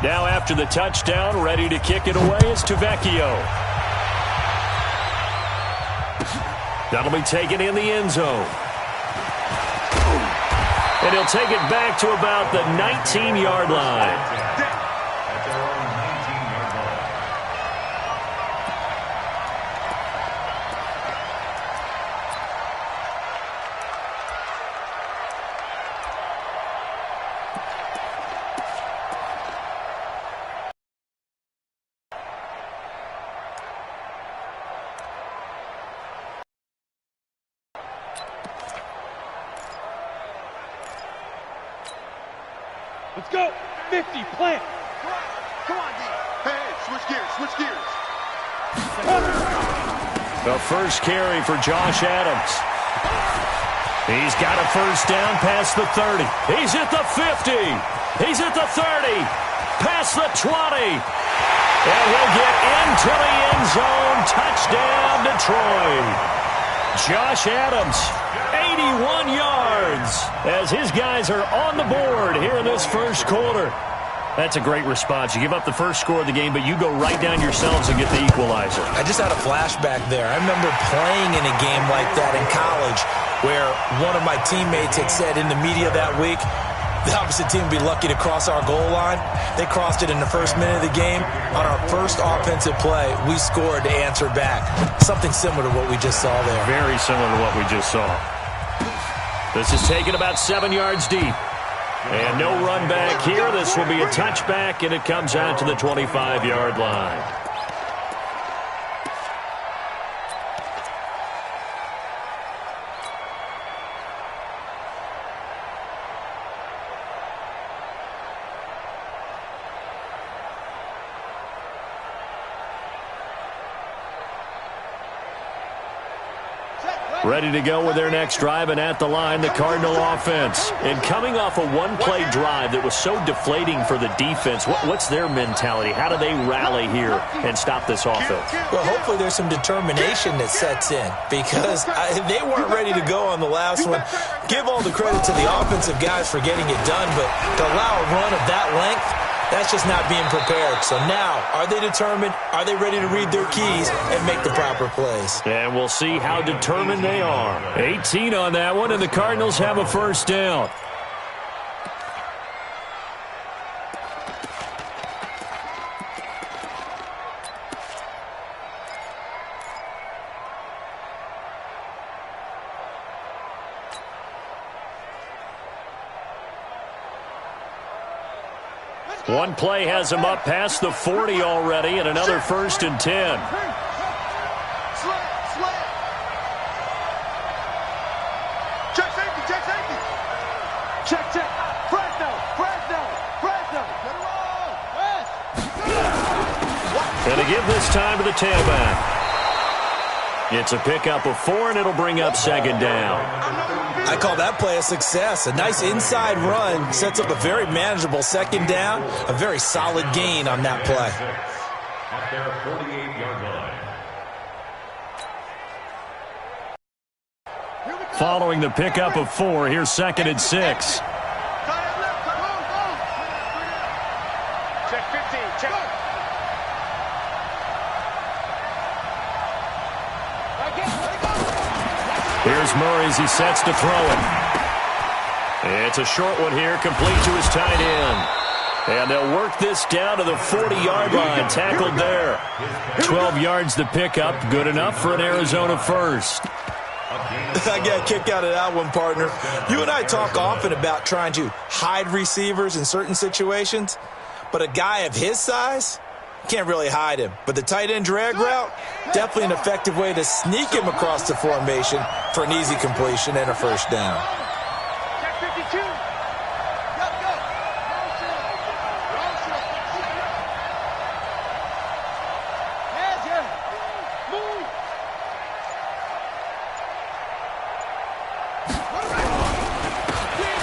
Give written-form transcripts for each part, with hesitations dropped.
Now after the touchdown, ready to kick it away is Tavecchio. That'll be taken in the end zone. And he'll take it back to about the 19-yard line. Let's go. 50, plant. Come on, D. Hey, switch gears. The first carry for Josh Adams. He's got a first down past the 30. He's at the 50. He's at the 30. Past the 20. And he'll get into the end zone. Touchdown, Detroit. Josh Adams, 81 yards, as his guys are on the board here in this first quarter. That's a great response. You give up the first score of the game, but you go right down yourselves and get the equalizer. I just had a flashback there. I remember playing in a game like that in college where one of my teammates had said in the media that week, the opposite team would be lucky to cross our goal line. They crossed it in the first minute of the game. On our first offensive play, we scored to answer back. Something similar to what we just saw there. Very similar to what we just saw. This is taken about 7 yards deep. And no run back here. This will be a touchback, and it comes out to the 25-yard line. Ready to go with their next drive, and at the line, the Cardinal offense. And coming off a one-play drive that was so deflating for the defense, what's their mentality? How do they rally here and stop this offense? Well, hopefully there's some determination that sets in, because they weren't ready to go on the last one. Give all the credit to the offensive guys for getting it done, but to allow a run of that length, that's just not being prepared. So now, are they determined? Are they ready to read their keys and make the proper plays? And we'll see how determined they are. 18 on that one, and the Cardinals have a first down. One play has him up past the 40 already, and another 1st and 10. Check safety. Check. Fresno. And to give this time to the tailback. It's a pickup of 4, and it'll bring up 2nd down. I call that play a success. A nice inside run sets up a very manageable 2nd down. A very solid gain on that play. At their 48-yard line. Following the pickup of 4, here's 2nd and 6. Check 15. Check. Here's Murray as he sets to throw it. It's a short one here, complete to his tight end. And they'll work this down to the 40-yard line, tackled there. 12 yards the pickup, good enough for an Arizona first. I got a kick out of that one, partner. You and I talk often about trying to hide receivers in certain situations, but a guy of his size, can't really hide him. But the tight end drag route, definitely an effective way to sneak him across the formation for an easy completion and a first down. Check 52.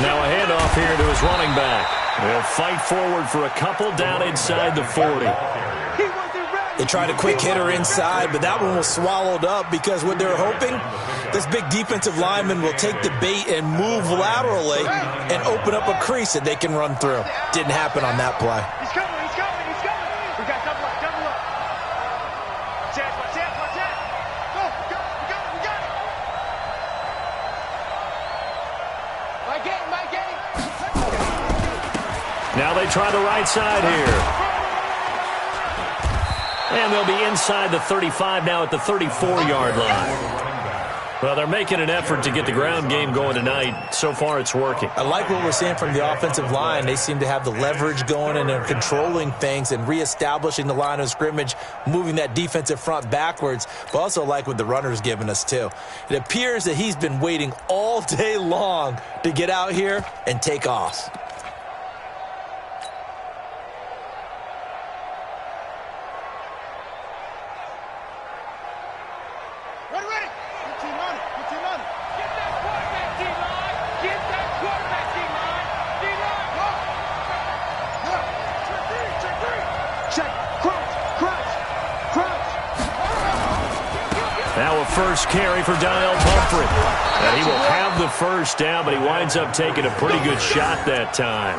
Now a handoff here to his running back. They'll fight forward for a couple down inside the 40. They tried a quick hitter inside, but that one was swallowed up because what they're hoping, this big defensive lineman will take the bait and move laterally and open up a crease that they can run through. Didn't happen on that play. He's coming. Now they try the right side here. And they'll be inside the 35 now at the 34-yard line. Well, they're making an effort to get the ground game going tonight. So far, it's working. I like what we're seeing from the offensive line. They seem to have the leverage going, and they're controlling things and reestablishing the line of scrimmage, moving that defensive front backwards, but also like what the runner's giving us, too. It appears that he's been waiting all day long to get out here and take off. Now a first carry for Donnell Pumphrey. And he will have the first down, but he winds up taking a pretty good shot that time.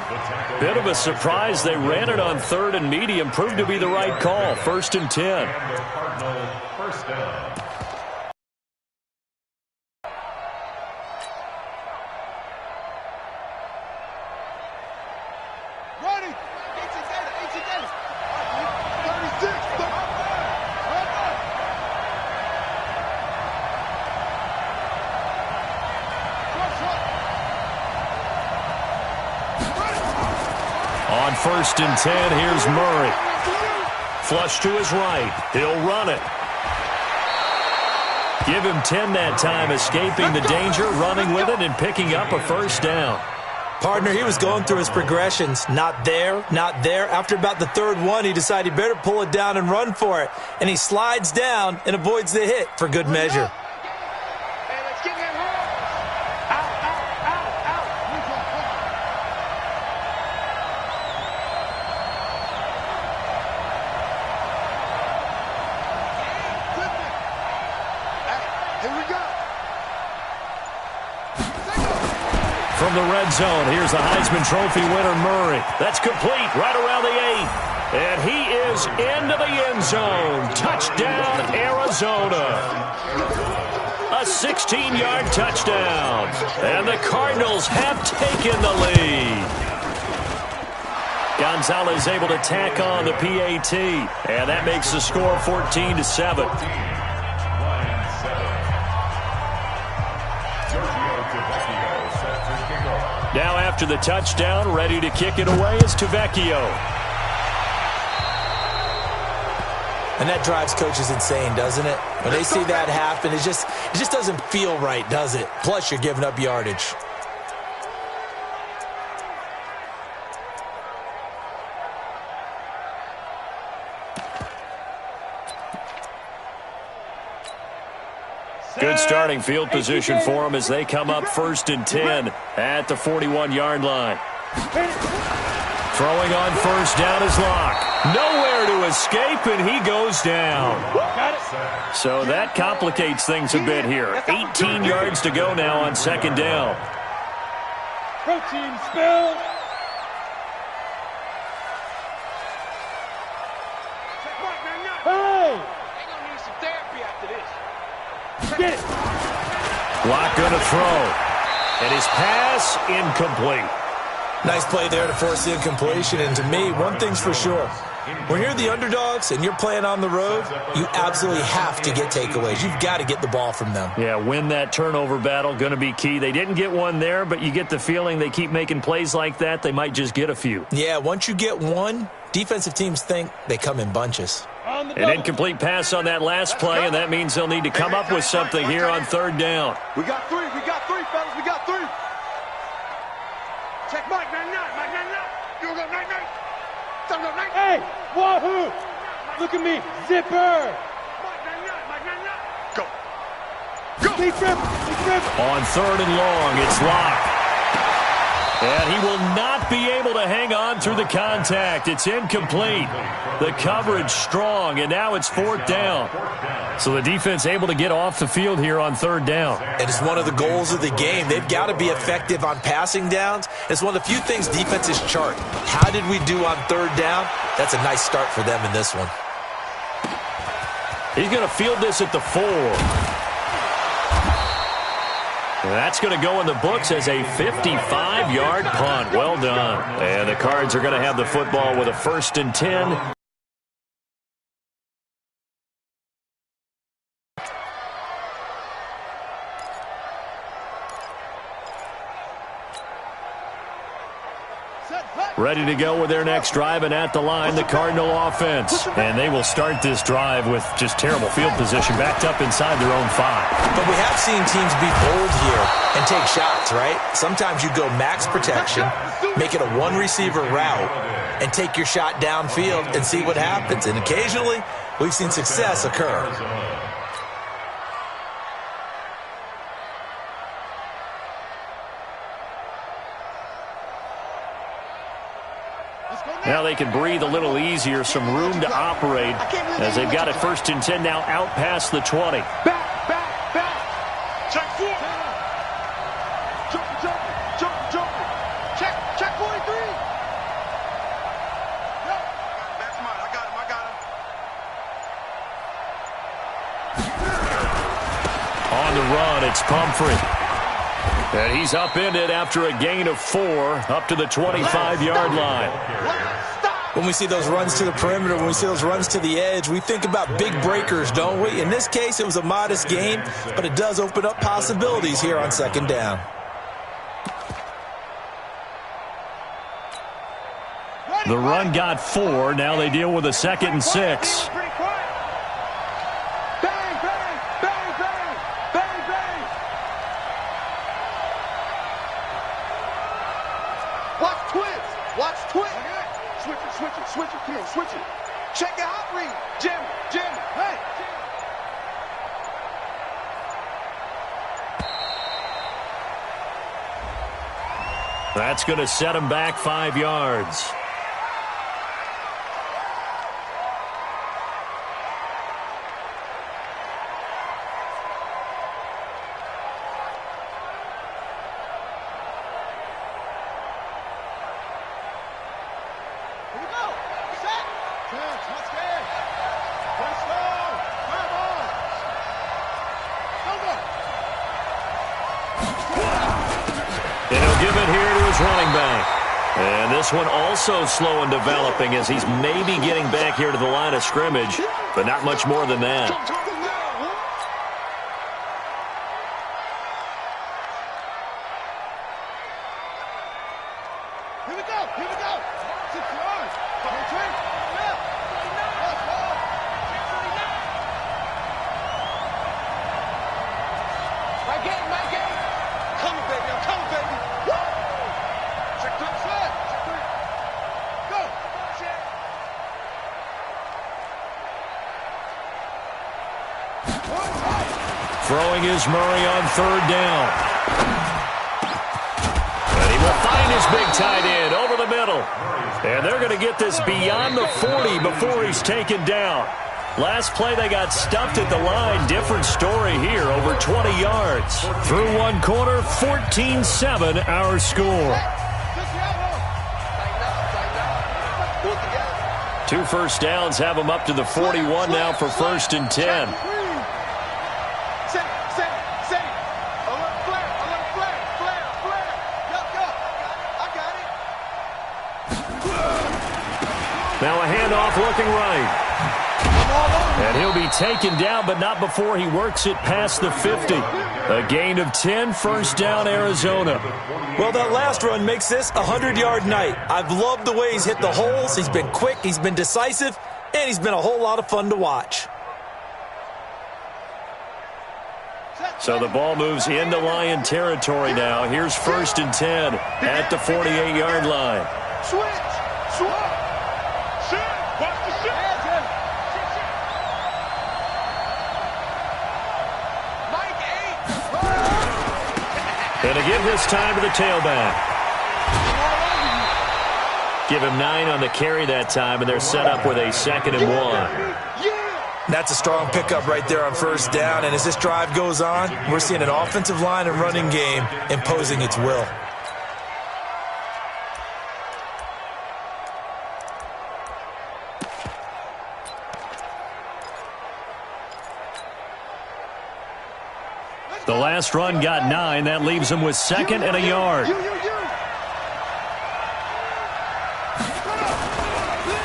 Bit of a surprise. They ran it on 3rd and medium. Proved to be the right call. 1st and 10. First down. On 1st and 10, here's Murray. Flush to his right. He'll run it. Give him 10 that time, escaping the danger, running with it, and picking up a first down. Partner, he was going through his progressions. Not there, not there. After about the 3rd one, he decided he better pull it down and run for it. And he slides down and avoids the hit for good measure. From the red zone, here's the Heisman Trophy winner, Murray. That's complete right around the 8. And he is into the end zone. Touchdown, Arizona. A 16-yard touchdown. And the Cardinals have taken the lead. Gonzalez able to tack on the PAT. And that makes the score 14-7. Now after the touchdown, ready to kick it away is Tavecchio. And that drives coaches insane, doesn't it? When they see that happen, it just doesn't feel right, does it? Plus, you're giving up yardage. Good starting field position for them as they come up 1st and 10 at the 41-yard line. Throwing on 1st down is Locke. Nowhere to escape, and he goes down. So that complicates things a bit here. 18 yards to go now on 2nd down. Protein spill. Hey! They're gonna need some therapy after this. Get it. Locke going to throw. And his pass incomplete. Nice play there to force the incompletion. And to me, one thing's for sure. When you're the underdogs and you're playing on the road, you absolutely have to get takeaways. You've got to get the ball from them. Yeah, win that turnover battle, going to be key. They didn't get one there, but you get the feeling they keep making plays like that, they might just get a few. Yeah, once you get one, defensive teams think they come in bunches. An incomplete pass on that last play, and that means they'll need to come up with something here on 3rd down. We got three, fellas, we got 3. Check Mike, 99, Mike, 99. You go 99. Don't go 99. Hey, wahoo! Look at me, zipper. Mike, 99, Mike, 99. Go. Go. He tripped. On 3rd and long, it's Locke. And he will not be able to hang on through the contact. It's incomplete. The coverage strong, and now it's 4th down. So the defense able to get off the field here on 3rd down. It is one of the goals of the game. They've got to be effective on passing downs. It's one of the few things defenses chart. How did we do on 3rd down? That's a nice start for them in this one. He's going to field this at the 4. That's going to go in the books as a 55-yard punt. Well done. And the Cards are going to have the football with a 1st and 10. Ready to go with their next drive, and at the line, the Cardinal offense. And they will start this drive with just terrible field position, backed up inside their own 5. But we have seen teams be bold here and take shots, right? Sometimes you go max protection, make it a one-receiver route, and take your shot downfield and see what happens. And occasionally, we've seen success occur. Now they can breathe a little easier, some room to operate as they've got it 1st and 10 now out past the 20. Back. Check 4. Jump. Check 43. Yep. That's mine. I got him. On the run, it's Pumphrey. And he's upended after a gain of 4 up to the 25-yard line. When we see those runs to the perimeter, when we see those runs to the edge, we think about big breakers, don't we? In this case, it was a modest gain, but it does open up possibilities here on 2nd down. The run got 4. Now they deal with a 2nd and 6. Switch it. Come on, switch it. Check your hot read. Jam it. Hey. That's going to set him back 5 yards. Running back. And this one also slow in developing as he's maybe getting back here to the line of scrimmage, but not much more than that. Here we go. 6 yards. My game. Coming, baby. Woo! Check 3. Go. Check. Throwing is Murray on 3rd down. And he will find his big tight end over the middle. And they're going to get this beyond the 40 before he's taken down. Last play, they got stuffed at the line. Different story here, over 20 yards. Through 1 quarter, 14-7 our score. 2 first downs have them up to the 41 now for 1st and 10. Now a handoff looking right. And he'll be taken down, but not before he works it past the 50. A gain of 10, 1st down, Arizona. Well, that last run makes this a 100-yard night. I've loved the way he's hit the holes. He's been quick, he's been decisive, and he's been a whole lot of fun to watch. So the ball moves into Lion territory now. Here's 1st and 10 at the 48-yard line. And to give this time to the tailback. Give him 9 on the carry that time, and they're set up with a 2nd and 1. That's a strong pickup right there on 1st down, and as this drive goes on, we're seeing an offensive line and running game imposing its will. The last run got 9. That leaves him with second and a yard.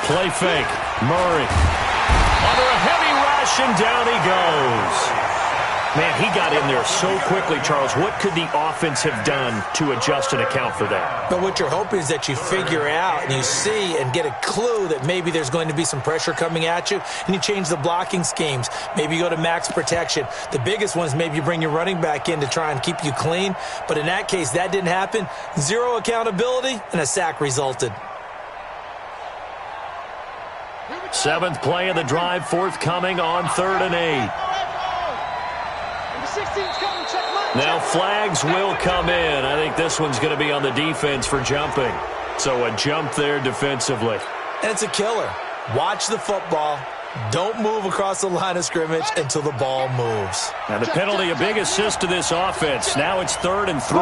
Play fake. Murray. Under a heavy rush, and down he goes. Man, he got in there so quickly, Charles. What could the offense have done to adjust and account for that? But what you're hoping is that you figure out and you see and get a clue that maybe there's going to be some pressure coming at you, and you change the blocking schemes. Maybe you go to max protection. The biggest one is maybe you bring your running back in to try and keep you clean. But in that case, that didn't happen. Zero accountability, and a sack resulted. 7th play of the drive, forthcoming on 3rd and 8. Now flags will come in. I think this one's going to be on the defense for jumping. So a jump there defensively. And it's a killer. Watch the football. Don't move across the line of scrimmage until the ball moves. Now the penalty, a big assist to this offense. Now it's 3rd and 3.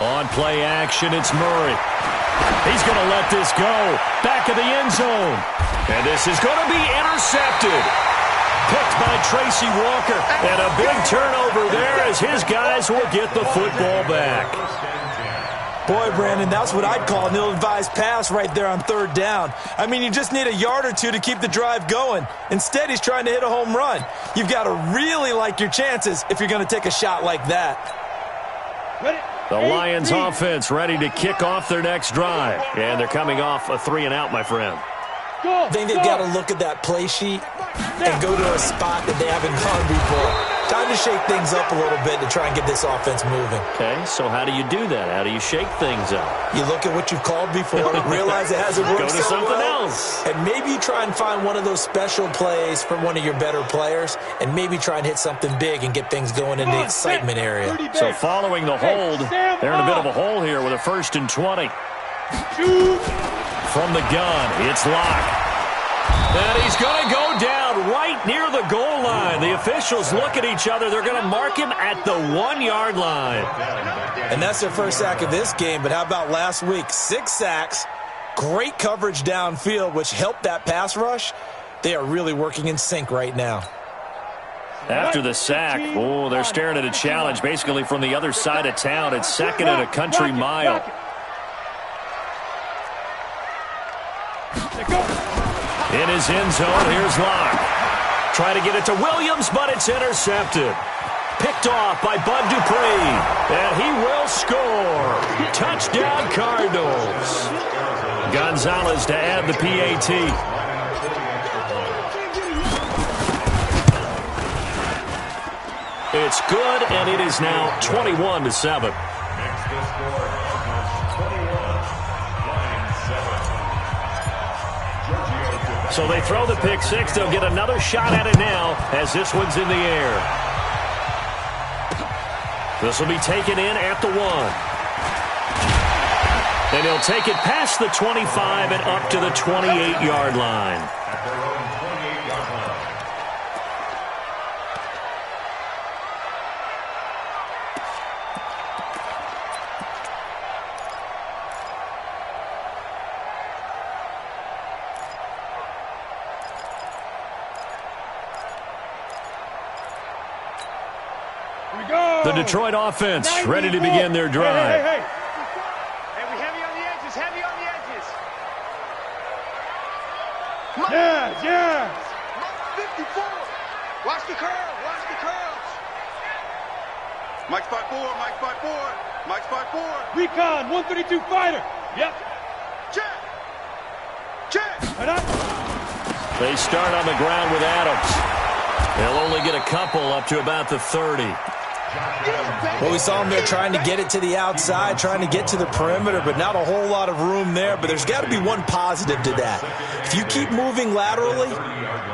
On play action, it's Murray. He's going to let this go. Back of the end zone. And this is going to be intercepted. Picked by Tracy Walker. And a big turnover there as his guys will get the football back. Boy, Brandon, that's what I'd call an ill-advised pass right there on 3rd down. I mean, you just need a yard or two to keep the drive going. Instead, he's trying to hit a home run. You've got to really like your chances if you're going to take a shot like that. The Lions offense ready to kick off their next drive. And they're coming off a 3-and-out, my friend. I think they've got to look at that play sheet and go to a spot that they haven't gone before. Time to shake things up a little bit to try and get this offense moving. Okay, so how do you do that? How do you shake things up? You look at what you've called before, realize it hasn't worked Go to so something well, else. and maybe you try and find one of those special plays from one of your better players, and maybe try and hit something big and get things going in the excitement area. So following the hold, they're in a bit of a hole here with a 1st and 20. From the gun, it's Locke. And he's going to go down right near the goal line. The officials look at each other. They're going to mark him at the 1-yard line. And that's their first sack of this game, but how about last week? 6 sacks, great coverage downfield, which helped that pass rush. They are really working in sync right now. After the sack, oh, they're staring at a challenge basically from the other side of town. It's 2nd and a country mile. In his end zone, here's Locke. Try to get it to Williams, but it's intercepted. Picked off by Bud Dupree. And he will score. Touchdown, Cardinals. Gonzalez to add the PAT. It's good, and it is now 21-7. So they throw the pick six. They'll get another shot at it now as this one's in the air. This will be taken in at the 1. And he'll take it past the 25 and up to the 28-yard line. The Detroit offense ready to begin their drive. Hey, we heavy on the edges, heavy on the edges. Yes. 54. Watch the curve, watch the curves. Mike spot 4, Mike spot 4, Mike spot 4. Recon, 132 fighter. Yep. Check. Check. They start on the ground with Adams. They'll only get a couple up to about the 30. Well, we saw him there trying to get it to the outside, trying to get to the perimeter, but not a whole lot of room there. But there's got to be one positive to that. If you keep moving laterally,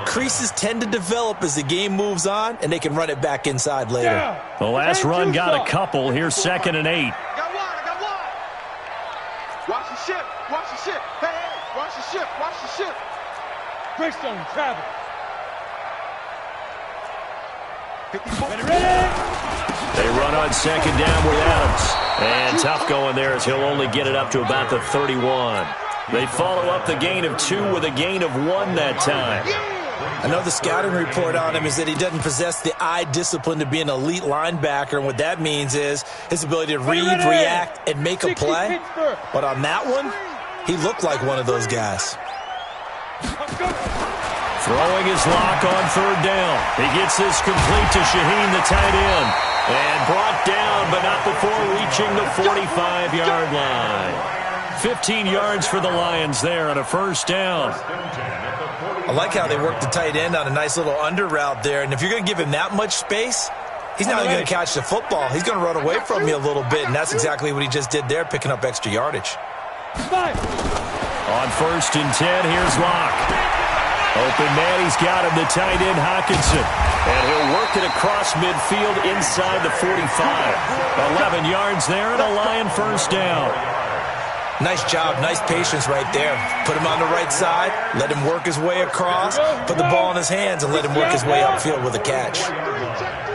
creases tend to develop as the game moves on, and they can run it back inside later. The last run got a couple. Here's 2nd and 8. I got one. Watch the ship, watch the ship. Hey, watch the ship, watch the ship. Greystone, travel. 54. Ready? They run run on second down with Adams. And tough going there as he'll only get it up to about the 31. They follow up the gain of 2 with a gain of 1 that time. I know the scouting report on him is that he doesn't possess the eye discipline to be an elite linebacker, and what that means is his ability to read, react, and make a play. But on that one, he looked like one of those guys. Throwing his lock on third down. He gets this complete to Shaheen, the tight end. And brought down, but not before reaching the 45-yard line. 15 yards for the Lions there on a first down. I like how they work the tight end on a nice little under route there. And if you're going to give him that much space, he's not only going to catch the football, he's going to run away from you a little bit. And that's exactly what he just did there, picking up extra yardage. On first and 10, here's Locke. Open man, he's got him, the tight end, Hockenson. And he'll work it across midfield inside the 45. 11 yards there and a Lion first down. Nice job, nice patience right there. Put him on the right side, let him work his way across, put the ball in his hands, and let him work his way upfield with a catch.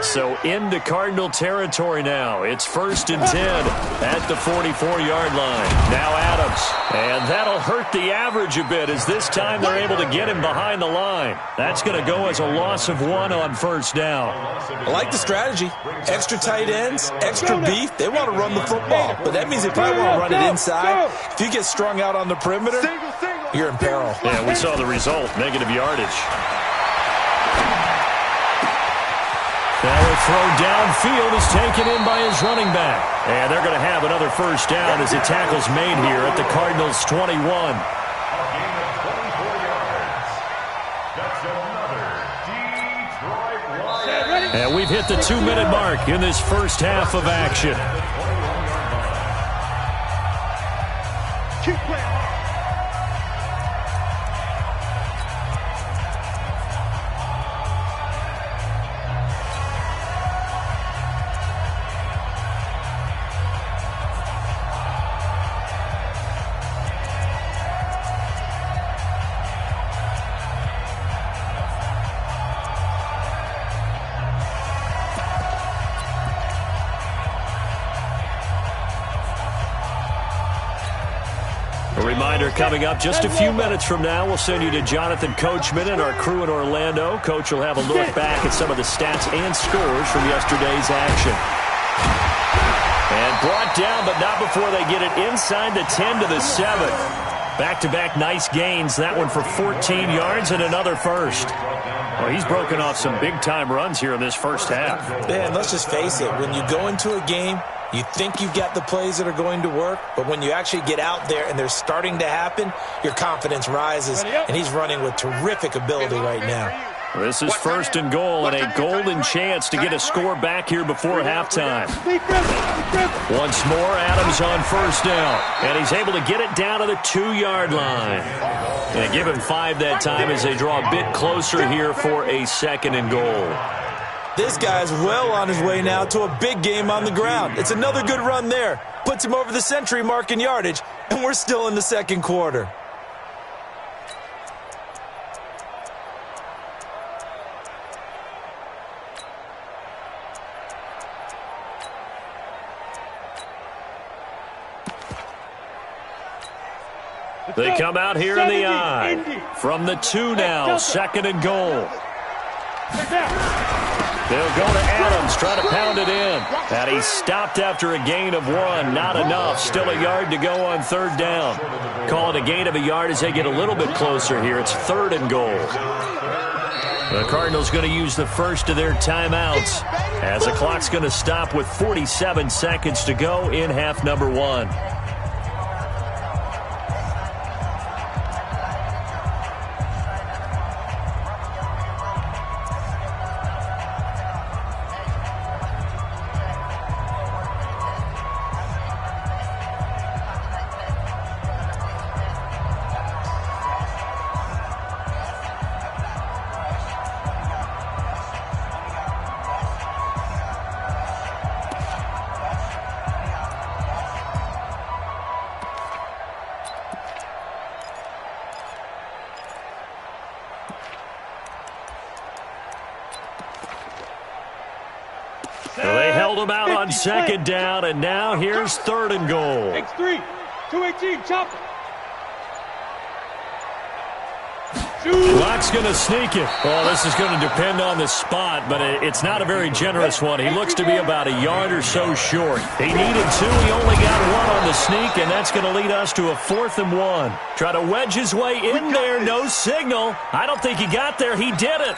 So into Cardinal territory now. It's first and 10 at the 44-yard line. Now Adams. And that'll hurt the average a bit as this time they're able to get him behind the line. That's going to go as a loss of 1 on first down. I like the strategy. Extra tight ends, extra beef. They want to run the football, but that means they probably want to run it inside. If you get strung out on the perimeter, you're in peril. Yeah, we saw the result, negative yardage. Now a throw downfield is taken in by his running back. And they're going to have another first down as the tackle's made here at the Cardinals' 21. And we've hit the 2-minute mark in this first half of action. Keep playing. Reminder coming up just a few minutes from now. We'll send you to Jonathan Coachman and our crew in Orlando. Coach will have a look back at some of the stats and scores from yesterday's action. And brought down, but not before they get it inside the 10 to the 7. Back-to-back nice gains. That one for 14 yards and another first. Well, he's broken off some big-time runs here in this first half. Yeah, and let's just face it. When you go into a game, you think you've got the plays that are going to work, but when you actually get out there and they're starting to happen, your confidence rises, and he's running with terrific ability right now. This is first and goal and a golden chance to get a score back here before halftime. Once more, Adams on first down, and he's able to get it down to the 2-yard line. And give him 5 that time as they draw a bit closer here for a second and goal. This guy's well on his way now to a big game on the ground. It's another good run there. Puts him over the century mark in yardage, and we're still in the second quarter. They come out here in the I. From the 2 now, second and goal. They'll go to Adams, try to pound it in. And he's stopped after a gain of 1. Not enough. Still a yard to go on third down. Call it a gain of a yard as they get a little bit closer here. It's third and goal. The Cardinals going to use the first of their timeouts as the clock's going to stop with 47 seconds to go in half number 1. Called him out on second down, and now here's third and goal. X3, 218, chopper. Clock's going to sneak it. Well, this is going to depend on the spot, but it's not a very generous one. He looks to be about a yard or so short. He needed 2. He only got 1 on the sneak, and that's going to lead us to a 4th and 1. Try to wedge his way in there. No signal. I don't think he got there. He did it.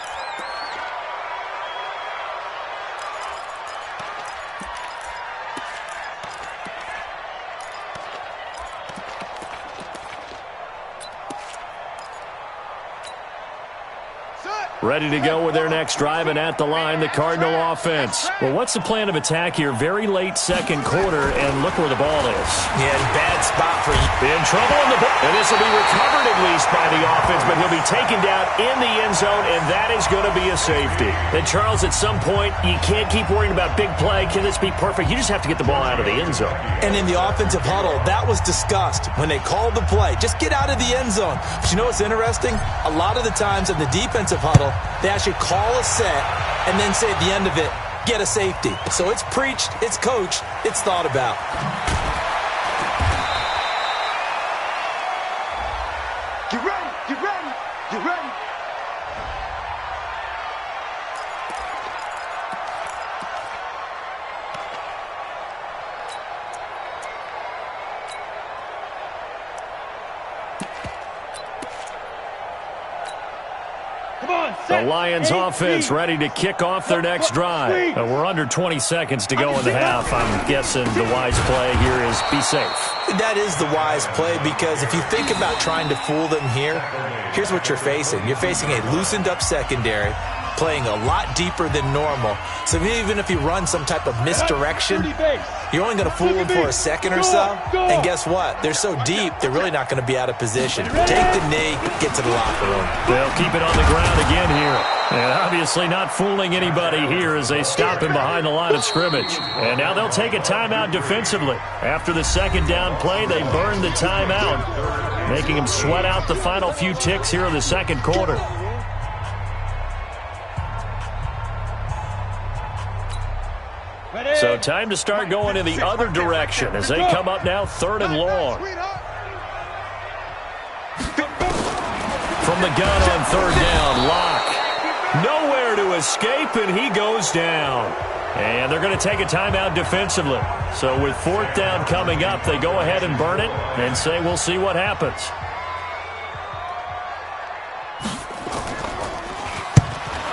Ready to go with their next drive, and at the line, the Cardinal offense. Well, what's the plan of attack here? Very late second quarter, and look where the ball is. Yeah, bad spot for you. In trouble in the ball. And this will be recovered at least by the offense, but he'll be taken down in the end zone, and that is going to be a safety. And, Charles, at some point, you can't keep worrying about big play. Can this be perfect? You just have to get the ball out of the end zone. And in the offensive huddle, that was discussed when they called the play. Just get out of the end zone. But you know what's interesting? A lot of the times in the defensive huddle, they actually call a set and then say at the end of it, get a safety. So it's preached, it's coached, it's thought about. Get ready, get ready, get ready. The Lions offense ready to kick off their next drive. We're under 20 seconds to go in the half. I'm guessing the wise play here is be safe. That is the wise play, because if you think about trying to fool them here, here's what you're facing. You're facing a loosened up secondary, playing a lot deeper than normal. So even if you run some type of misdirection, you're only going to fool them for a second or so. And guess what? They're so deep, they're really not going to be out of position. Take the knee, get to the locker room. They'll keep it on the ground again here. And obviously not fooling anybody here as they stop him behind the line of scrimmage. And now they'll take a timeout defensively. After the second down play, they burn the timeout, making him sweat out the final few ticks here in the second quarter. So time to start going in the other direction as they come up now 3rd and long. From the gun on 3rd down, Locke. Nowhere to escape, and he goes down. And they're going to take a timeout defensively. So with 4th down coming up, they go ahead and burn it and say we'll see what happens.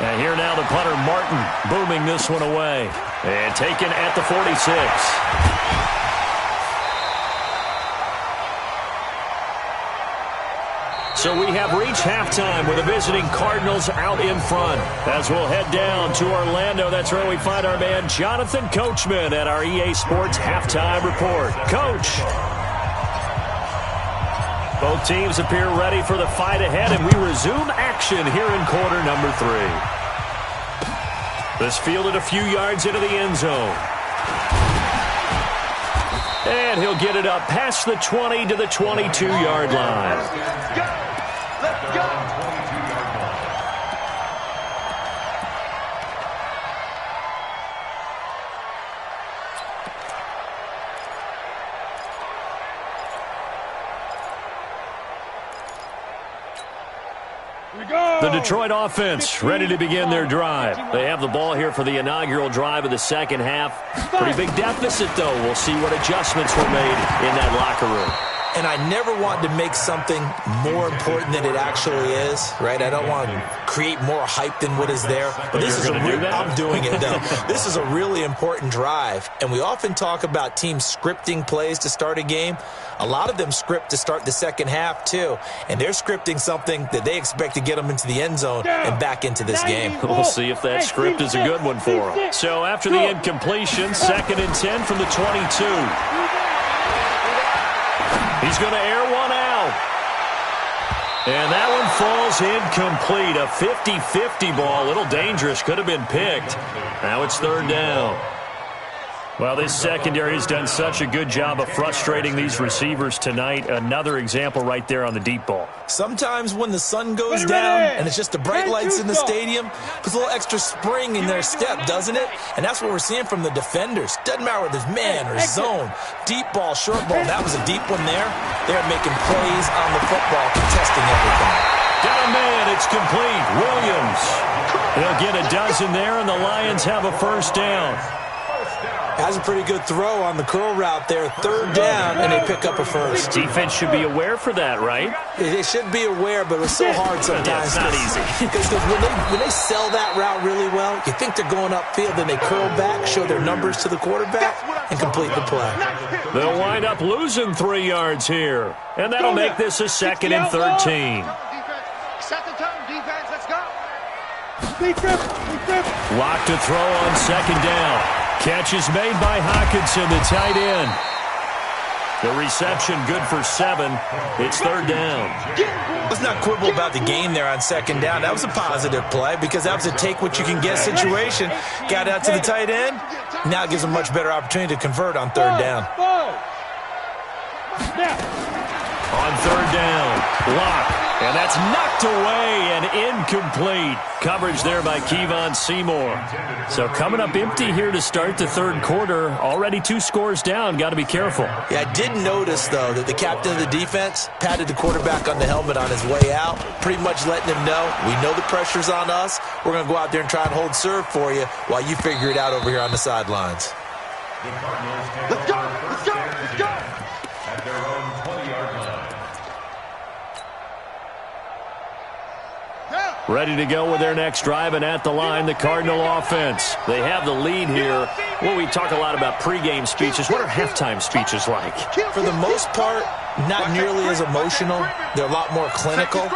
And here now the punter, Martin, booming this one away. And taken at the 46. So we have reached halftime with the visiting Cardinals out in front. As we'll head down to Orlando, that's where we find our man Jonathan Coachman at our EA Sports Halftime Report. Coach. Both teams appear ready for the fight ahead, and we resume action here in quarter number 3. This fielded a few yards into the end zone. And he'll get it up past the 20 to the 22-yard line. Let's go! Let's go! The Detroit offense ready to begin their drive. They have the ball here for the inaugural drive of the second half. Pretty big deficit, though. We'll see what adjustments were made in that locker room. And I never want to make something more important than it actually is, right? I don't want to create more hype than what is there. But this is I'm doing it, though. This is a really important drive. And we often talk about teams scripting plays to start a game. A lot of them script to start the second half, too. And they're scripting something that they expect to get them into the end zone and back into this game. We'll see if that script is a good one for them. So after the incompletion, 2nd and 10 from the 22. He's going to air one out. And that one falls incomplete. A 50-50 ball. A little dangerous. Could have been picked. Now it's 3rd down. Well, this secondary has done such a good job of frustrating these receivers tonight. Another example right there on the deep ball. Sometimes when the sun goes down and it's just the bright lights in the stadium, puts a little extra spring in their step, doesn't it? And that's what we're seeing from the defenders. Doesn't matter whether it's man or zone, deep ball, short ball. That was a deep one there. They're making plays on the football, contesting everything. Got a man, it's complete. Williams. He'll get a dozen there, and the Lions have a first down. Has a pretty good throw on the curl route there. Third down, and they pick up a first. Defense should be aware for that, right? They should be aware, but it's so hard sometimes. Yeah, it's not easy. Because when they sell that route really well, you think they're going upfield, then they curl back, show their numbers to the quarterback, and complete the play. They'll wind up losing 3 yards here, and that'll make this a 2nd and 13. Set the tone, defense. Let's go. Lock to throw on 2nd down. Catch is made by Hawkinson, the tight end. The reception good for 7. It's 3rd down. Let's not quibble about the game there on 2nd down. That was a positive play because that was a take-what-you-can-get situation. Got out to the tight end. Now it gives a much better opportunity to convert on 3rd down. On 3rd down, Lock. And that's knocked away and incomplete. Coverage there by Kevon Seymour. So coming up empty here to start the 3rd quarter. Already 2 scores down. Got to be careful. Yeah, I did notice, though, that the captain of the defense patted the quarterback on the helmet on his way out, pretty much letting him know, we know the pressure's on us. We're going to go out there and try and hold serve for you while you figure it out over here on the sidelines. Let's go. Let's go. Let's go. At their own 20-yard line. Ready to go with their next drive, and at the line, the Cardinal offense. They have the lead here. Well, we talk a lot about pregame speeches. What are halftime speeches like? For the most part, not nearly as emotional. They're a lot more clinical.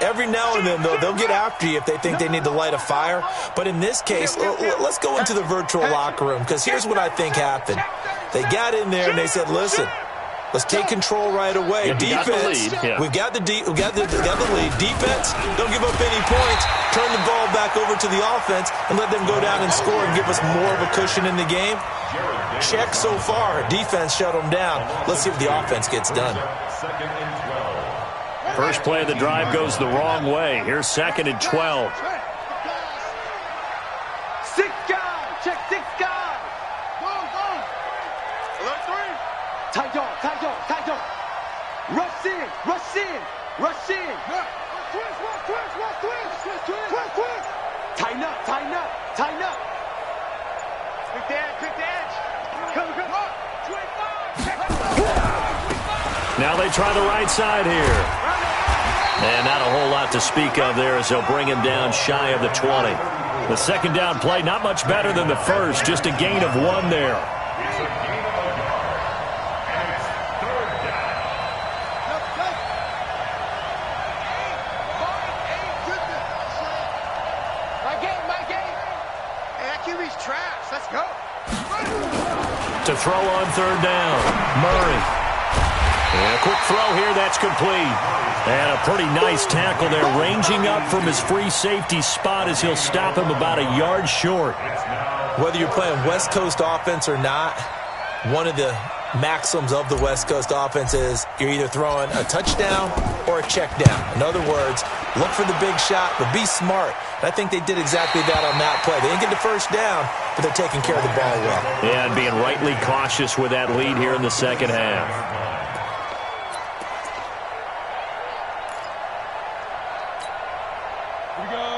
Every now and then, though, they'll get after you if they think they need to light a fire. But in this case, let's go into the virtual locker room, because here's what I think happened. They got in there and they said, listen, let's take control right away. Yeah, defense, we've got the lead. Defense, don't give up any points. Turn the ball back over to the offense and let them go down and score and give us more of a cushion in the game. Check so far. Defense shut them down. Let's see if the offense gets done. 2nd and 12. First play of the drive goes the wrong way. Here's 2nd and 12. 6 guys. Check 6 guys. Go, go. Alert 3. Tight dog, tight dog, tight dog. Rush in, rush in, rush in. Twist. Tighten up, tighten up, tighten up. Quick the edge. Come. Now they try the right side here. And not a whole lot to speak of there as they'll bring him down shy of the 20. The 2nd down play, not much better than the first, just a gain of 1 there. To throw on 3rd down, Murray. And a quick throw here, that's complete. And a pretty nice tackle there, ranging up from his free safety spot as he'll stop him about a yard short. Whether you're playing West Coast offense or not, one of the maxims of the West Coast offense is you're either throwing a touchdown or a check down. In other words, look for the big shot, but be smart. And I think they did exactly that on that play. They didn't get the first down, but they're taking care of the ball well. Yeah, and being rightly cautious with that lead here in the 2nd half.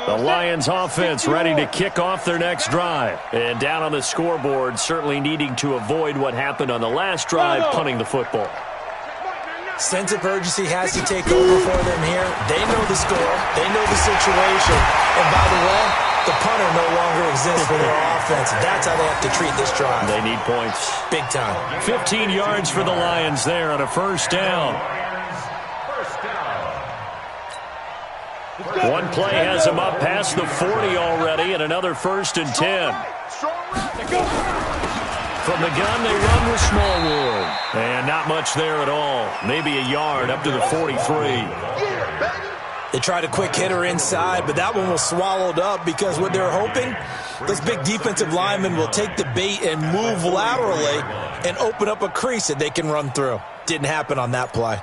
The Lions offense ready to kick off their next drive. And down on the scoreboard, certainly needing to avoid what happened on the last drive, punting the football. Sense of urgency has to take over for them here. They know the score. They know the situation. And by the way, the punter no longer exists for their offense. That's how they have to treat this drive. They need points. Big time. 15 yards for the Lions there on a 1st down. One play has him up past the 40 already, and another 1st and 10. From the gun, they run with Smallwood. And not much there at all. Maybe a yard up to the 43. They tried a quick hitter inside, but that one was swallowed up because what they're hoping those big defensive linemen will take the bait and move laterally and open up a crease that they can run through. Didn't happen on that play.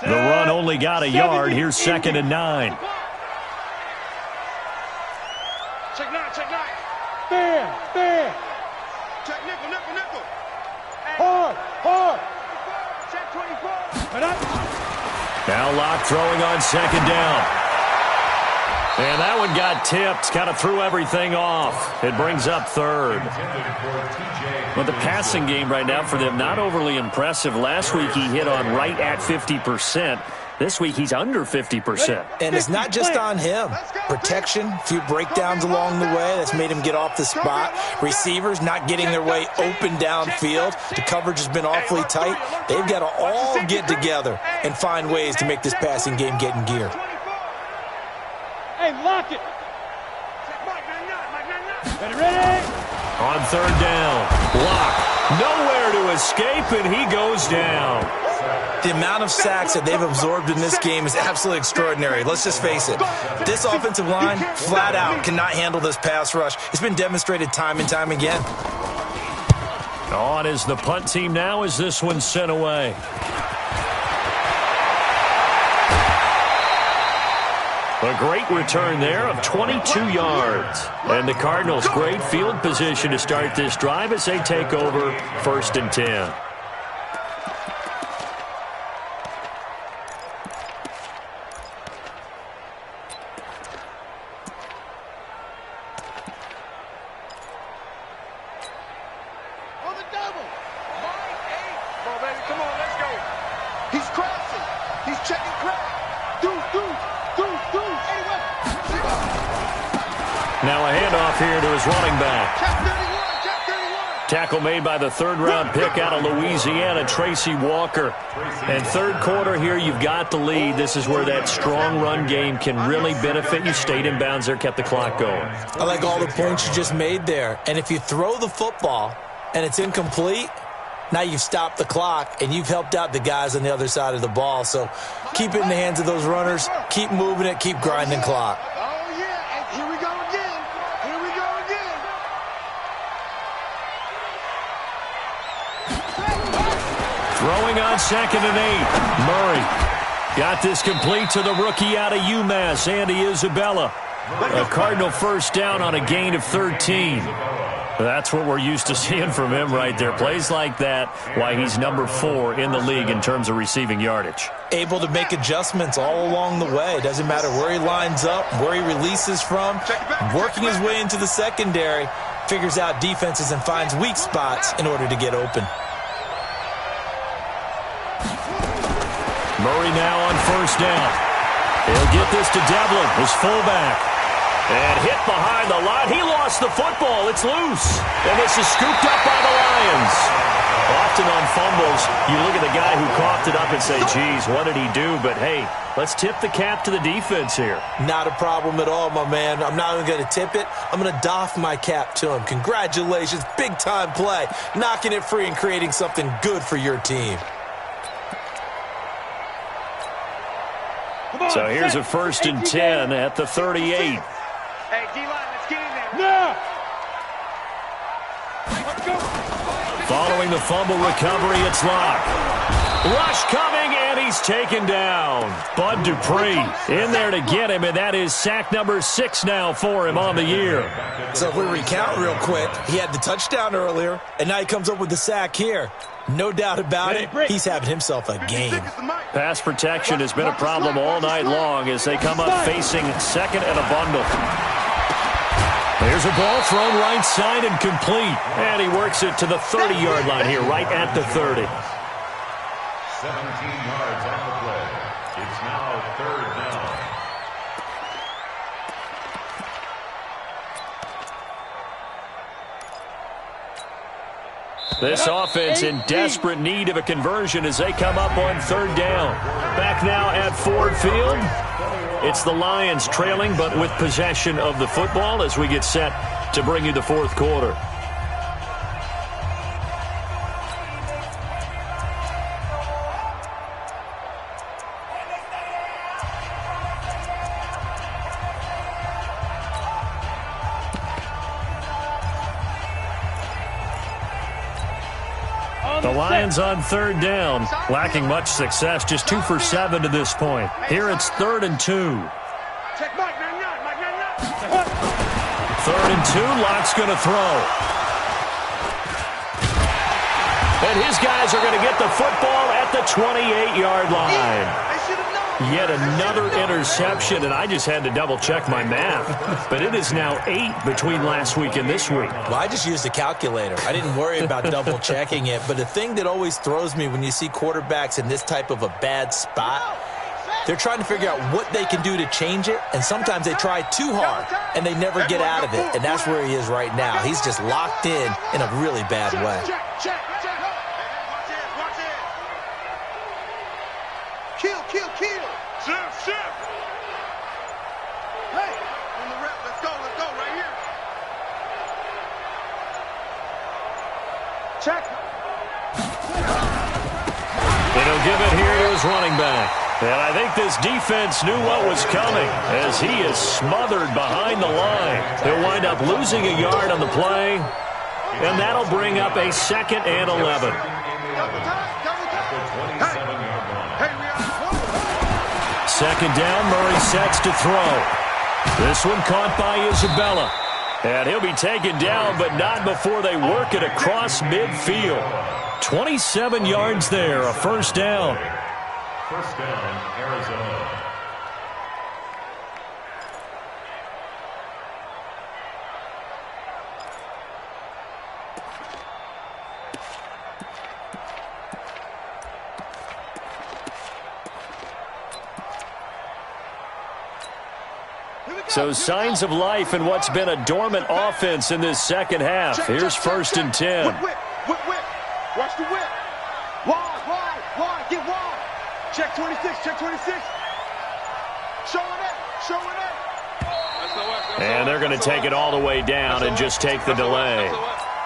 The run only got a yard. Here's 2nd and 9. Check 9, check 9. Fair. Check nickel, nickel, nickel. Hard. Check 24. Now Locke throwing on 2nd down. And that one got tipped. Kind of threw everything off. It brings up 3rd. Well, the passing game right now for them, not overly impressive. Last week he hit on right at 50%. This week he's under 50%. And it's not just on him. Protection, a few breakdowns along the way. That's made him get off the spot. Receivers not getting their way open downfield. The coverage has been awfully tight. They've got to all get together and find ways to make this passing game get in gear. Hey, lock it. Ready? On 3rd down, Locke nowhere to escape, and he goes down. The amount of sacks that they've absorbed in this game is absolutely extraordinary. Let's just face it. This offensive line, flat out, cannot handle this pass rush. It's been demonstrated time and time again. On is the punt team now as this one's sent away. A great return there of 22 yards. And the Cardinals, great field position to start this drive as they take over 1st and 10. On the double. Come on, baby. Come on, let's go. He's crossing. He's checking crack. Now a handoff here to his running back. Tackle made by the 3rd-round pick out of Louisiana, Tracy Walker. And 3rd quarter here, you've got the lead. This is where that strong run game can really benefit you. Stayed in bounds there, kept the clock going. I like all the points you just made there. And if you throw the football and it's incomplete, now you've stopped the clock and you've helped out the guys on the other side of the ball. So keep it in the hands of those runners. Keep moving it. Keep grinding clock. Oh, yeah. Here we go again. Here we go again. Throwing on 2nd and 8. Murray got this complete to the rookie out of UMass, Andy Isabella. A Cardinal 1st down on a gain of 13. That's what we're used to seeing from him right there. Plays like that, why he's number 4 in the league in terms of receiving yardage. Able to make adjustments all along the way. Doesn't matter where he lines up, where he releases from. Working his way into the secondary, figures out defenses and finds weak spots in order to get open. Murray now on 1st down. He'll get this to Devlin, his fullback. And hit behind the line. He lost the football. It's loose. And this is scooped up by the Lions. Often on fumbles, you look at the guy who coughed it up and say, geez, what did he do? But, hey, let's tip the cap to the defense here. Not a problem at all, my man. I'm not even going to tip it. I'm going to doff my cap to him. Congratulations. Big-time play. Knocking it free and creating something good for your team. So here's a 1st and 10 at the 38. Hey, D-line, let's get in there. Now. Following the fumble recovery, it's Locke. Rush coming, and he's taken down. Bud Dupree in there to get him, and that is sack number 6 now for him on the year. So if we recount real quick, he had the touchdown earlier, and now he comes up with the sack here. No doubt about it, he's having himself a game. Pass protection has been a problem all night long as they come up facing 2nd and a bundle. There's a ball thrown right side and complete. And he works it to the 30-yard line here, right at the 30. 17 yards on the play. It's now 3rd down. This offense in desperate need of a conversion as they come up on 3rd down. Back now at Ford Field. It's the Lions trailing, but with possession of the football as we get set to bring you the 4th quarter. The Lions on third down, lacking much success, just 2 for 7 to this point. Here it's 3rd and 2. Check Mike 99, Mike 99. 3rd and 2, Lock's going to throw. And his guys are going to get the football at the 28-yard line. Yet another interception, and I just had to double-check my math. But it is now 8 between last week and this week. Well, I just used a calculator. I didn't worry about double-checking it. But the thing that always throws me when you see quarterbacks in this type of a bad spot, they're trying to figure out what they can do to change it, and sometimes they try too hard, and they never get out of it. And that's where he is right now. He's just locked in a really bad way. Kill. Shift. Hey, on the rep. Let's go right here. Check. And he'll give it here to his running back. And I think this defense knew what was coming as he is smothered behind the line. He'll wind up losing a yard on the play, and that'll bring up a 2nd and 11. Second down, Murray sets to throw. This one caught by Isabella. And he'll be taken down, but not before they work it across midfield. 27 yards there, a first down. First down, Arizona. So signs of life in what's been a dormant offense in this second half. Here's 1st and 10. Whip. Watch the whip. Wide. Get wide. Check 26. Showing it. And they're going to take it all the way down and just take the delay.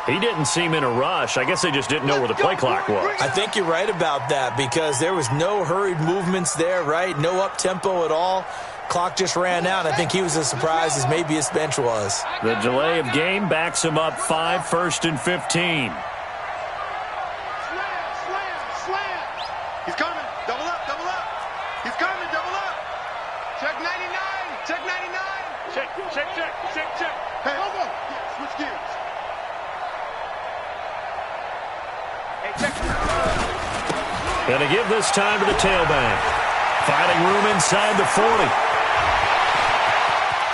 He didn't seem in a rush. I guess they just didn't know where the play clock was. I think you're right about that because there was no hurried movements there, right? No up-tempo at all. Clock just ran out. I think he was as surprised as maybe his bench was. The delay of game backs him up 5, 1st and 15. Slam. He's coming. Double up. He's coming. Double up. Check 99. Check. Hey, over. Switch gears. Hey, check. Gonna give this time to the tailback. Finding room inside the 40.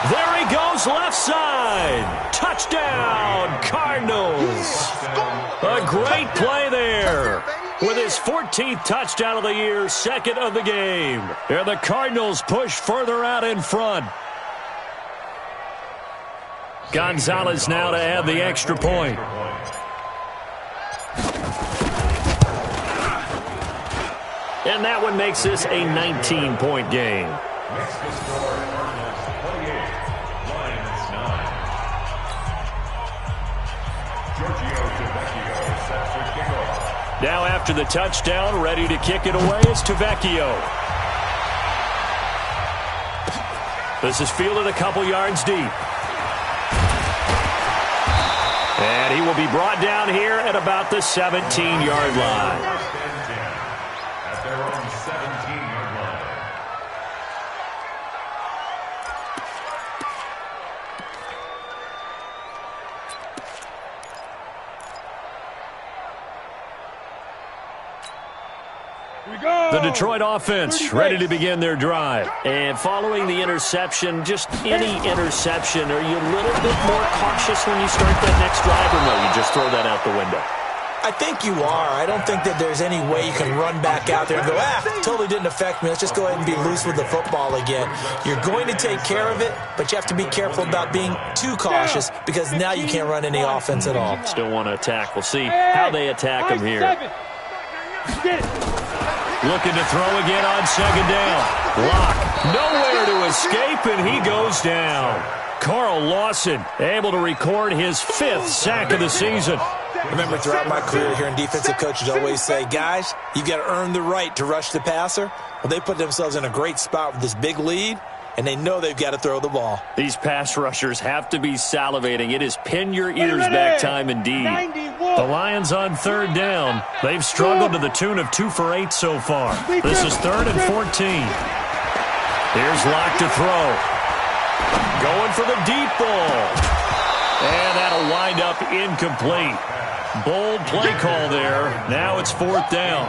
There he goes, left side. Touchdown, Cardinals. A great play there. With his 14th touchdown of the year, 2nd of the game. And the Cardinals push further out in front. Gonzalez now to add the extra point. And that one makes this a 19-point game. Makes the score Cardinals 28, Lions 9. Giorgio Tavecchio sets the kickoff. Now after the touchdown, ready to kick it away is Tavecchio. This is fielded a couple yards deep. And he will be brought down here at about the 17-yard line. Their own 17-yard line. The Detroit offense ready to begin their drive. And following the interception, just any interception, are you a little bit more cautious when you start that next drive, or no, you just throw that out the window? I think you are. I don't think that there's any way you can run back out there and go, totally didn't affect me. Let's just go ahead and be loose with the football again. You're going to take care of it, but you have to be careful about being too cautious because now you can't run any offense at all. Still want to attack. We'll see how they attack him here. Looking to throw again on second down. Lock. Nowhere to escape, and he goes down. Carl Lawson able to record his 5th sack of the season. Remember, throughout my career here in defensive coaches always say, guys, you've got to earn the right to rush the passer. Well, they put themselves in a great spot with this big lead. and they know they've got to throw the ball. These pass rushers have to be salivating. It is pin your ears back time indeed. The Lions on third down. They've struggled to the tune of 2 for 8 so far. This is 3rd and 14. Here's Locke to throw. Going for the deep ball. And that'll wind up incomplete. Bold play call there. Now it's 4th down.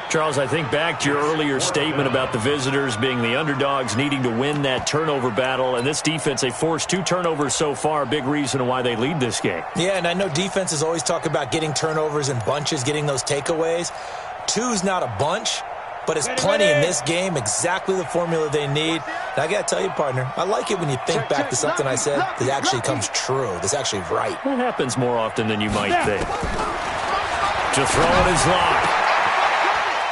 Charles, I think back to your earlier statement about the visitors being the underdogs needing to win that turnover battle. And this defense, they forced 2 turnovers so far. Big reason why they lead this game. Yeah, and I know defenses always talk about getting turnovers in bunches, getting those takeaways. 2's not a bunch, but it's plenty in this game, exactly the formula they need. And I got to tell you, partner, I like it when you think back to something I said that actually comes true, that's actually right. It happens more often than you might think. To throw it is Locke.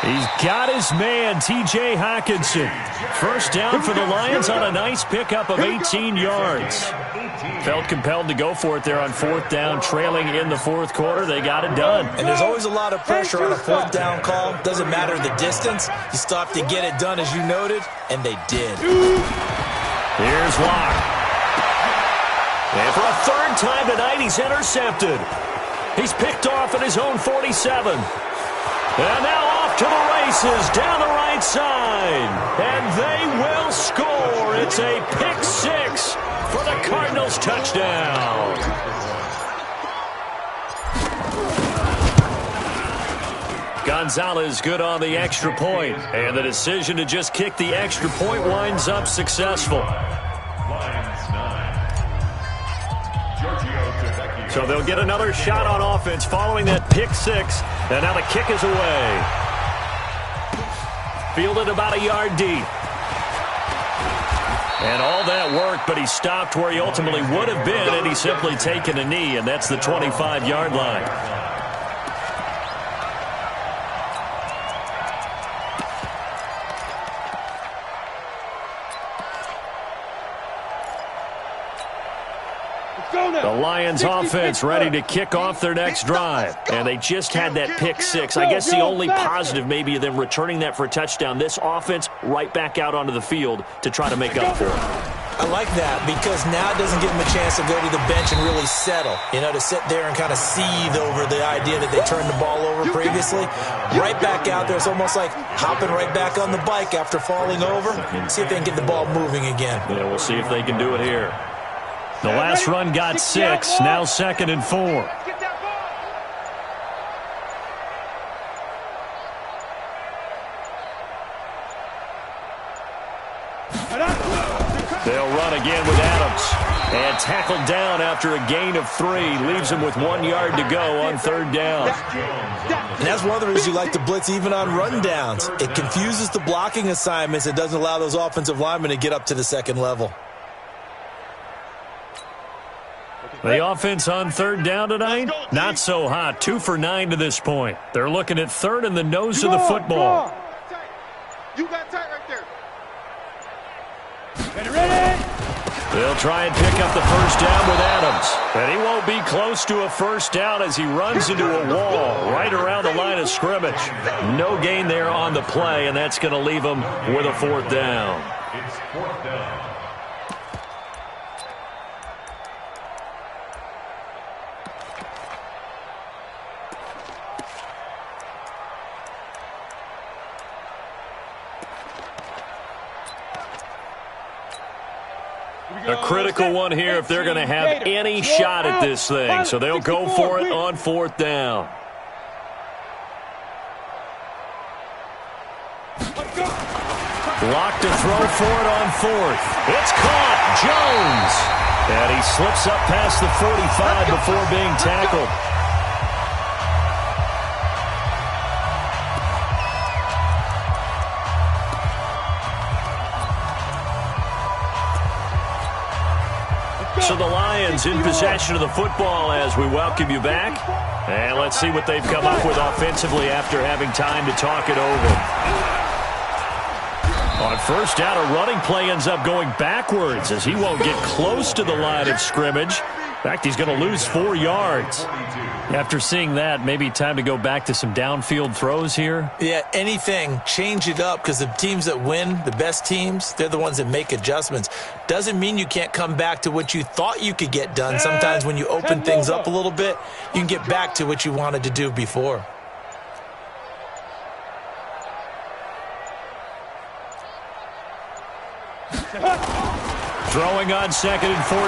He's got his man, T.J. Hockenson. First down for the Lions on a nice pickup of 18 yards. Felt compelled to go for it there on 4th down, trailing in the 4th quarter. They got it done. And there's always a lot of pressure on a 4th down call. Doesn't matter the distance. You still have to get it done, as you noted, and they did. Here's Locke. And for a 3rd time tonight, he's intercepted. He's picked off at his own 47. And now off to the races down the right side. And they will score. It's a pick 6 for the Cardinals touchdown. Gonzalez good on the extra point. And the decision to just kick the extra point winds up successful. So they'll get another shot on offense following that pick 6. And now the kick is away. Fielded about a yard deep. And all that worked, but he stopped where he ultimately would have been, and he's simply taken a knee, and that's the 25-yard line. The Lions offense ready to kick off their next drive. And they just had that pick 6. I guess the only positive maybe of them returning that for a touchdown. This offense right back out onto the field to try to make up for it. I like that because now it doesn't give them a chance to go to the bench and really settle. You know, to sit there and kind of seethe over the idea that they turned the ball over previously. Right back out there. It's almost like hopping right back on the bike after falling over. See if they can get the ball moving again. Yeah, we'll see if they can do it here. The last run got 6, now 2nd and 4. They'll run again with Adams. And tackled down after a gain of 3. Leaves him with 1 yard to go on 3rd down. And that's one of the reasons you like to blitz even on rundowns. It confuses the blocking assignments. It doesn't allow those offensive linemen to get up to the 2nd level. The offense on 3rd down tonight, not so hot. 2 for 9 to this point. They're looking at 3rd and the nose of the football. You got tight right there. They'll try and pick up the first down with Adams. And he won't be close to a first down as he runs into a wall right around the line of scrimmage. No gain there on the play, and that's going to leave him with a 4th down. It's 4th down. A critical one here if they're going to have any shot at this thing. So they'll go for it on 4th down. Locke to throw for it on 4th. It's caught. Jones. And he slips up past the 45 before being tackled. So the Lions in possession of the football as we welcome you back. And let's see what they've come up with offensively after having time to talk it over. On first down, a running play ends up going backwards as he won't get close to the line of scrimmage. In fact, he's going to lose 4 yards. After seeing that, maybe time to go back to some downfield throws here. Yeah, anything. Change it up, because the teams that win, the best teams, they're the ones that make adjustments. Doesn't mean you can't come back to what you thought you could get done. Sometimes when you open things up a little bit, you can get back to what you wanted to do before. Throwing on 2nd and 14.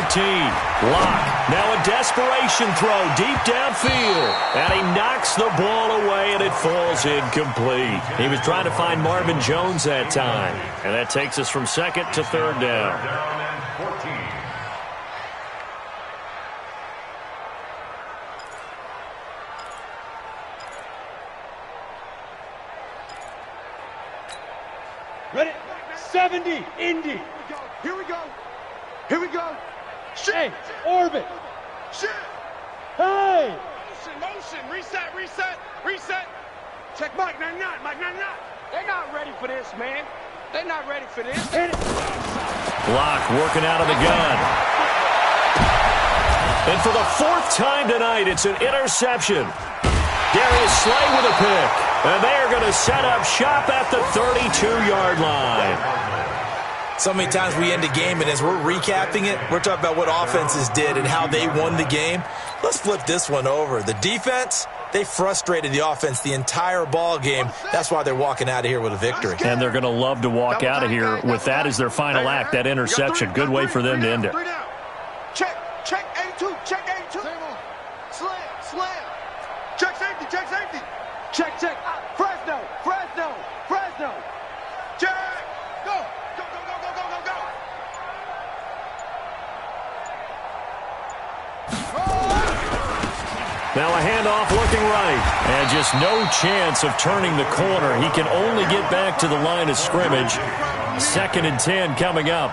Lock. Now a desperation throw deep downfield. And he knocks the ball away, and it falls incomplete. He was trying to find Marvin Jones that time. And that takes us from 2nd to 3rd down. Down and 14. Ready? 70, Indy. Here we go. Here we go. Shit. Hey, orbit. Shit. Hey. Motion. Reset. Check Mike 99. Mike 99. They're not ready for this, man. They're not ready for this. Hit it. Lock working out of the gun. And for the 4th time tonight, it's an interception. Darius Slay with a pick. And they are going to set up shop at the 32-yard line. So many times we end a game, and as we're recapping it, we're talking about what offenses did and how they won the game. Let's flip this one over. The defense, they frustrated the offense the entire ball game. That's why they're walking out of here with a victory. And they're going to love to walk out of here with that as their final act, that interception. Good way for them to end it. Check 82. Check 82. Slam. Check safety. Check. Fresno. Check. Go. Now a handoff looking right. And just no chance of turning the corner. He can only get back to the line of scrimmage. 2nd and 10 coming up.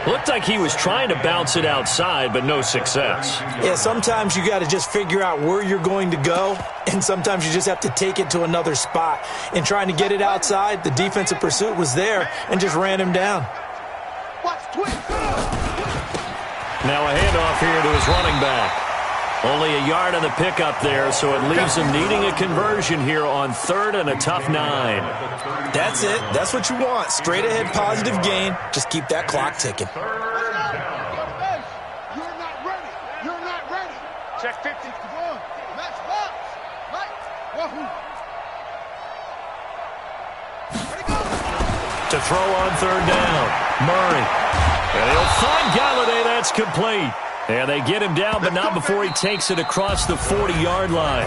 Looked like he was trying to bounce it outside, but no success. Yeah, sometimes you got to just figure out where you're going to go, and sometimes you just have to take it to another spot. In trying to get it outside, the defensive pursuit was there and just ran him down. Now a handoff here to his running back. Only a yard on the pickup there, so it leaves him needing a conversion here on 3rd and a tough 9. That's it. That's what you want. Straight ahead positive gain. Just keep that clock ticking. You're not ready. Check 50. Match box. To throw on 3rd down. Murray. And he'll find Galladay. That's complete. And they get him down, but not before he takes it across the 40-yard line.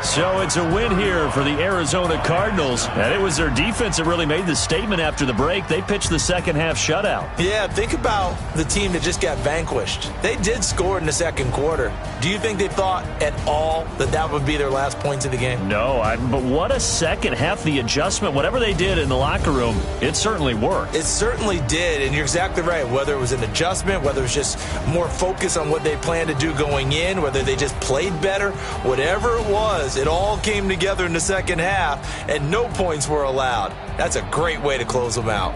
So it's a win here for the Arizona Cardinals. And it was their defense that really made the statement after the break. They pitched the second-half shutout. Yeah, think about the team that just got vanquished. They did score in the 2nd quarter. Do you think they thought at all that that would be their last points of the game? No, but what a second half. The adjustment, whatever they did in the locker room, it certainly worked. It certainly did, and you're exactly right. Whether it was an adjustment, whether it was just more focus on what they planned to do going in, whether they just played better, whatever it was, it all came together in the 2nd half, and no points were allowed. That's a great way to close them out.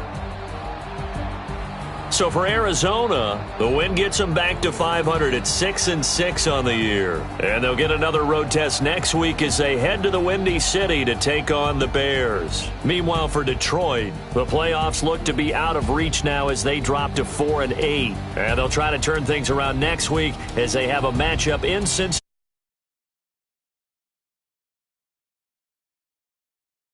So for Arizona, the win gets them back to 500 at 6-6 on the year. And they'll get another road test next week as they head to the Windy City to take on the Bears. Meanwhile, for Detroit, the playoffs look to be out of reach now as they drop to 4-8. And they'll try to turn things around next week as they have a matchup in Cincinnati.